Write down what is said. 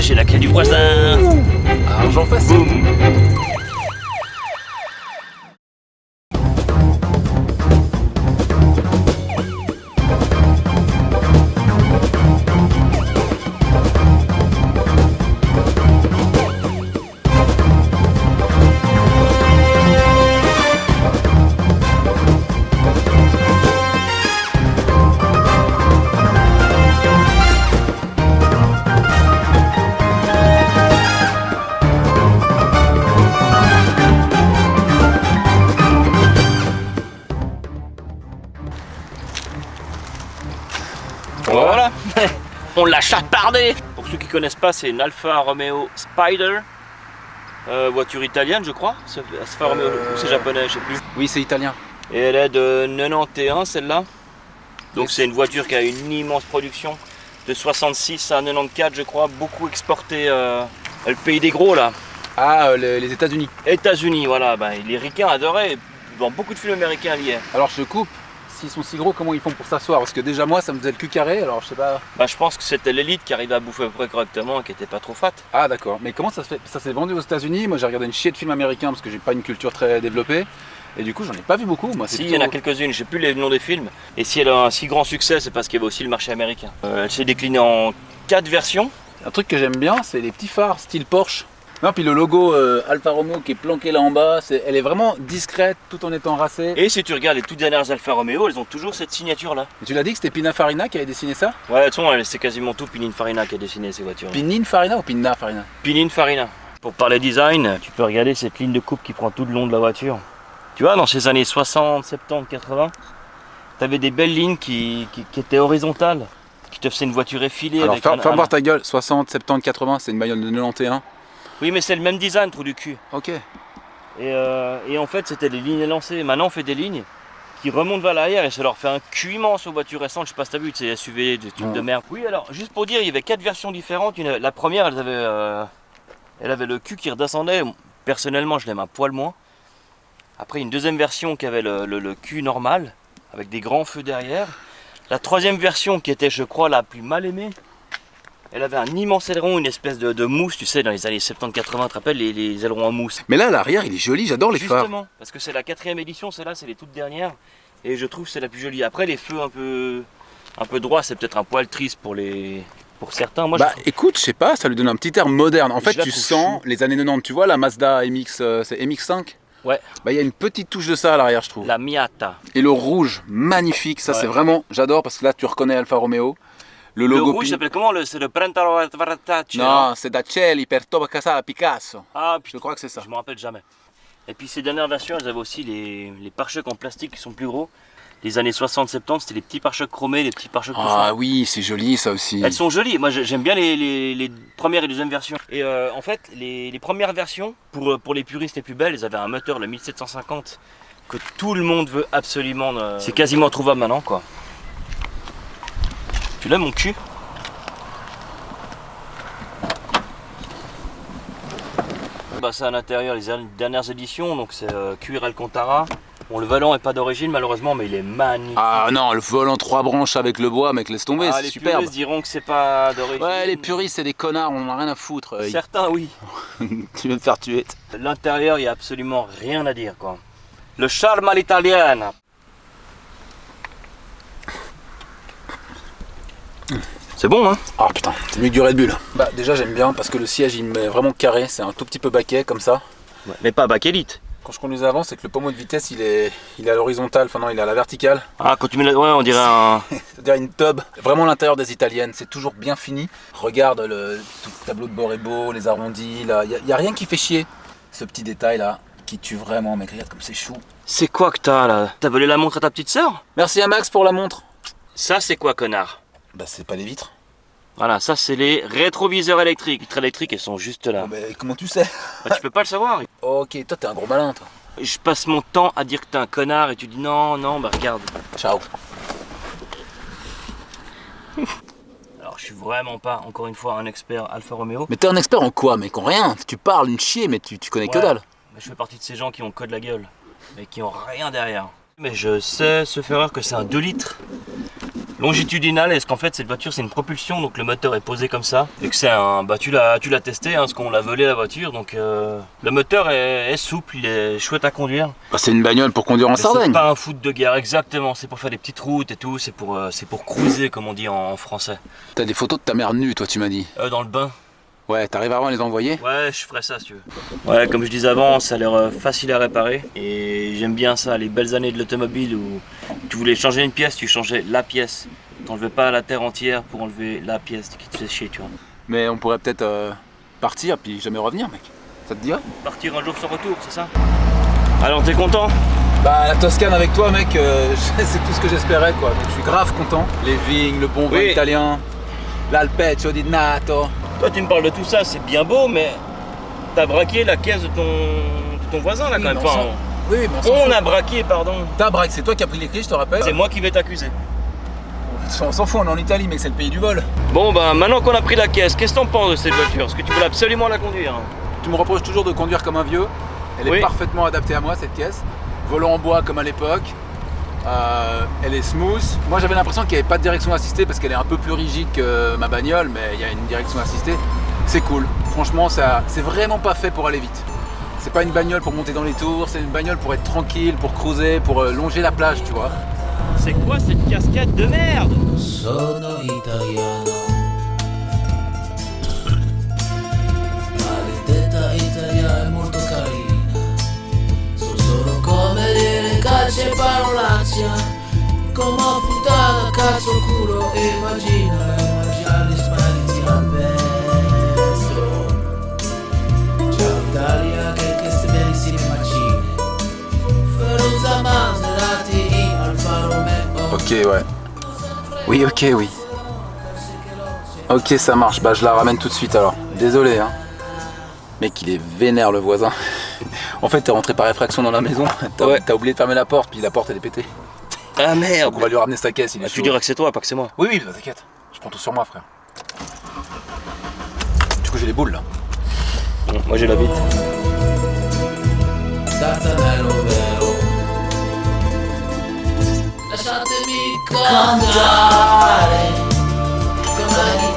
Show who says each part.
Speaker 1: j'ai la clé du voisin.
Speaker 2: Argent facile.
Speaker 1: Boum. Voilà, on l'a chapardé. Pour ceux qui connaissent pas, c'est une Alfa Romeo Spider, voiture italienne je crois. Alfa Romeo, ou c'est japonais, je sais plus.
Speaker 2: Oui, c'est italien.
Speaker 1: Et elle est de 91 celle-là. Donc c'est une voiture qui a une immense production de 66 à 94 je crois, beaucoup exportée, le pays des gros là.
Speaker 2: Ah, les États-Unis.
Speaker 1: États-Unis, voilà, les ricains adoraient, dans beaucoup de films américains liés.
Speaker 2: Alors je te coupe. S'ils sont si gros, comment ils font pour s'asseoir? Parce que déjà moi ça me faisait le cul carré, alors je sais pas.
Speaker 1: Je pense que c'était l'élite qui arrivait à bouffer à peu près correctement et qui était pas trop fat.
Speaker 2: Ah d'accord, mais comment ça se fait? Ça s'est vendu aux États-Unis? Moi j'ai regardé une chier de films américains parce que j'ai pas une culture très développée. Et du coup j'en ai pas vu beaucoup. Moi,
Speaker 1: Si, il y en a quelques-unes, je sais plus les noms des films. Et si elle a un si grand succès, c'est parce qu'il y avait aussi le marché américain. Elle s'est déclinée en 4 versions.
Speaker 2: Un truc que j'aime bien, c'est les petits phares style Porsche. Non, puis le logo Alfa Romeo qui est planqué là en bas, elle est vraiment discrète tout en étant racée.
Speaker 1: Et si tu regardes les toutes dernières Alfa Romeo, elles ont toujours cette signature là.
Speaker 2: Et tu l'as dit que c'était Pininfarina qui avait dessiné ça?
Speaker 1: Ouais, de toute façon, c'est quasiment tout Pininfarina qui a dessiné ces voitures.
Speaker 2: Pininfarina ou Pininfarina?
Speaker 1: Pininfarina. Pour parler design, tu peux regarder cette ligne de coupe qui prend tout le long de la voiture. Tu vois, dans ces années 60, 70, 80, tu avais des belles lignes qui étaient horizontales, qui te faisaient une voiture effilée.
Speaker 2: Alors,
Speaker 1: avec
Speaker 2: fais voir ta gueule, 60, 70, 80, c'est une bagnole de 91.
Speaker 1: Oui, mais c'est le même design, trou du cul.
Speaker 2: Ok.
Speaker 1: Et en fait, c'était des lignes élancées. Maintenant, on fait des lignes qui remontent vers l'arrière et ça leur fait un cul immense aux voitures récentes. Je sais pas si t'as vu, c'est SUV, des trucs de merde. Oui, alors, juste pour dire, il y avait 4 versions différentes. La première, elle avait le cul qui redescendait. Personnellement, je l'aime un poil moins. Après, une deuxième version qui avait le cul normal, avec des grands feux derrière. La troisième version, qui était, je crois, la plus mal aimée, elle avait un immense aileron, une espèce de mousse, tu sais, dans les années 70-80, tu te rappelles, les ailerons en mousse.
Speaker 2: Mais là, l'arrière, il est joli, j'adore les phares.
Speaker 1: Justement, parce que c'est la 4e édition, celle-là, c'est les toutes dernières. Et je trouve que c'est la plus jolie. Après, les feux un peu droits, c'est peut-être un poil triste pour certains. Moi,
Speaker 2: écoute, je sais pas, ça lui donne un petit air moderne. En fait,
Speaker 1: la
Speaker 2: tu
Speaker 1: trouve
Speaker 2: sens
Speaker 1: chou.
Speaker 2: les années 90, tu vois, la Mazda MX, c'est MX5.
Speaker 1: Ouais.
Speaker 2: Il y a une petite touche de ça à l'arrière, je trouve.
Speaker 1: La Miata.
Speaker 2: Et le rouge, magnifique, ça
Speaker 1: Ouais.
Speaker 2: c'est vraiment, j'adore parce que là tu reconnais Alfa Romeo. Le
Speaker 1: Le
Speaker 2: logo
Speaker 1: rouge s'appelle comment? C'est le Printavatacci.
Speaker 2: Non, c'est Dacelli per Casa Picasso.
Speaker 1: Ah,
Speaker 2: Je crois que c'est ça.
Speaker 1: je me rappelle jamais. Et puis ces dernières versions, elles avaient aussi les pare-chocs en plastique qui sont plus gros. Les années 60-70, c'était les petits pare-chocs chromés, les petits pare-chocs plus
Speaker 2: Ah
Speaker 1: fins.
Speaker 2: oui, c'est joli ça aussi.
Speaker 1: Elles sont jolies, moi j'aime bien les premières et deuxièmes versions. Et en fait, les premières versions, pour les puristes les plus belles, elles avaient un moteur, le 1750, que tout le monde veut absolument. C'est quasiment trouvable maintenant, quoi. Tu l'as mon cul? C'est à l'intérieur, les dernières éditions, donc c'est cuir Alcantara. Bon, le volant est pas d'origine malheureusement, mais il est magnifique.
Speaker 2: Ah non, le volant 3 branches avec le bois, mec, laisse tomber, c'est
Speaker 1: les
Speaker 2: superbe.
Speaker 1: puristes diront que c'est pas d'origine.
Speaker 2: Ouais, les puristes, c'est des connards, on en a rien à foutre.
Speaker 1: Certains, oui.
Speaker 2: Tu veux me faire tuer.
Speaker 1: L'intérieur, il n'y a absolument rien à dire, quoi. Le charme à l'italienne. C'est bon, hein?
Speaker 2: Oh putain, c'est mieux que du Red Bull. Bah déjà j'aime bien parce que le siège il me met vraiment carré, c'est un tout petit peu baquet comme ça.
Speaker 1: Ouais, mais pas bakélite.
Speaker 2: Quand je conduisais avant, c'est que le pommeau de vitesse il est à l'horizontale, enfin non il est à la verticale.
Speaker 1: Ah, quand tu mets ouais, on dirait un...
Speaker 2: C'est-à-dire une tub. Vraiment l'intérieur des italiennes, c'est toujours bien fini. Regarde tout le tableau de bord est beau, les arrondis, là, y a rien qui fait chier. Ce petit détail là, qui tue vraiment, mec, regarde comme c'est chou.
Speaker 1: C'est quoi que t'as là? T'as volé la montre à ta petite sœur?
Speaker 2: Merci à Max pour la montre.
Speaker 1: Ça, c'est quoi, connard?
Speaker 2: Bah c'est pas les vitres.
Speaker 1: Voilà, ça c'est les rétroviseurs électriques. Les vitres électriques, elles sont juste là.
Speaker 2: Oh, mais comment tu sais?
Speaker 1: Bah, tu peux pas le savoir.
Speaker 2: Ok, toi t'es un gros malin toi.
Speaker 1: Je passe mon temps à dire que t'es un connard et tu dis non, non, bah regarde.
Speaker 2: Ciao.
Speaker 1: Alors je suis vraiment pas, encore une fois, un expert Alfa Romeo.
Speaker 2: Mais t'es un expert en quoi, mec? En rien. Tu parles une chier, mais tu connais que
Speaker 1: Ouais.
Speaker 2: dalle.
Speaker 1: Mais je fais partie de ces gens qui ont que de la gueule, mais qui ont rien derrière. Mais je sais, ce Ferreur, que c'est un 2 litres longitudinale, est-ce qu'en fait cette voiture c'est une propulsion, donc le moteur est posé comme ça, et que c'est un, bah tu l'as testé, hein, parce qu'on l'a volé la voiture, donc le moteur est souple, il est chouette à conduire.
Speaker 2: Bah, c'est une bagnole pour conduire en Sardaigne.
Speaker 1: C'est pas un foot de guerre, exactement, c'est pour faire des petites routes et tout, c'est pour cruiser comme on dit en français.
Speaker 2: T'as des photos de ta mère nue, toi tu m'as dit.
Speaker 1: Dans le bain.
Speaker 2: Ouais, t'arrives à les envoyer?
Speaker 1: Ouais, je ferais ça si tu veux. Ouais, comme je disais avant, ça a l'air facile à réparer. Et j'aime bien ça, les belles années de l'automobile où tu voulais changer une pièce, tu changeais la pièce. T'enlevais pas la terre entière pour enlever la pièce qui te fait chier, tu vois.
Speaker 2: Mais on pourrait peut-être partir puis jamais revenir, mec. Ça te dirait?
Speaker 1: Partir un jour sans retour, c'est ça? Alors t'es content?
Speaker 2: Bah la Toscane avec toi, mec, c'est tout ce que j'espérais, quoi. Donc je suis grave content. Les vignes, le bon vin italien, l'Alpeccio di Nato.
Speaker 1: Toi tu me parles de tout ça, c'est bien beau, mais t'as braqué la caisse de ton voisin là quand même. Enfin,
Speaker 2: oui, mais
Speaker 1: on a braqué, pardon.
Speaker 2: T'as braqué, c'est toi qui as pris les clés, je te rappelle.
Speaker 1: C'est moi qui vais t'accuser.
Speaker 2: On s'en fout, on est en Italie, mec, c'est le pays du vol.
Speaker 1: Bon bah maintenant qu'on a pris la caisse, qu'est-ce que t'en penses de cette voiture? Est-ce que tu voulais absolument la conduire?
Speaker 2: Tu me reproches toujours de conduire comme un vieux. Elle est parfaitement adaptée à moi, cette caisse. Volant en bois comme à l'époque. Elle est smooth. Moi j'avais l'impression qu'il n'y avait pas de direction assistée parce qu'elle est un peu plus rigide que ma bagnole, mais il y a une direction assistée. C'est cool. Franchement, c'est vraiment pas fait pour aller vite. C'est pas une bagnole pour monter dans les tours, c'est une bagnole pour être tranquille, pour cruiser, pour longer la plage, tu vois.
Speaker 1: C'est quoi cette casquette de merde?
Speaker 3: Sono italiano. Maledetta Italia è molto carina. So solo come dire calci e parolaccia. Come puttana, cazzo, culo e vagina. E mangiare spaghetti al pesto. Ciao Italia, che queste bellissime macine. Feroza Maserati, Alfa Romeo.
Speaker 2: Ok, ouais. Oui, ok, oui. Ok, ça marche. Bah, je la ramène tout de suite alors. Désolé, hein. Mec, il est vénère le voisin. En fait, t'es rentré par effraction dans la maison. T'as oublié de fermer la porte, puis la porte elle est pétée.
Speaker 1: Ah merde!
Speaker 2: Donc on va lui ramener sa caisse, il est chaud.
Speaker 1: Tu diras que c'est toi, pas que c'est moi.
Speaker 2: Oui, oui, bah, t'inquiète. Je prends tout sur moi, frère. Du coup, j'ai les boules là.
Speaker 1: Moi j'ai la bite.
Speaker 3: Dardanello vero. Lasciatemi cantare come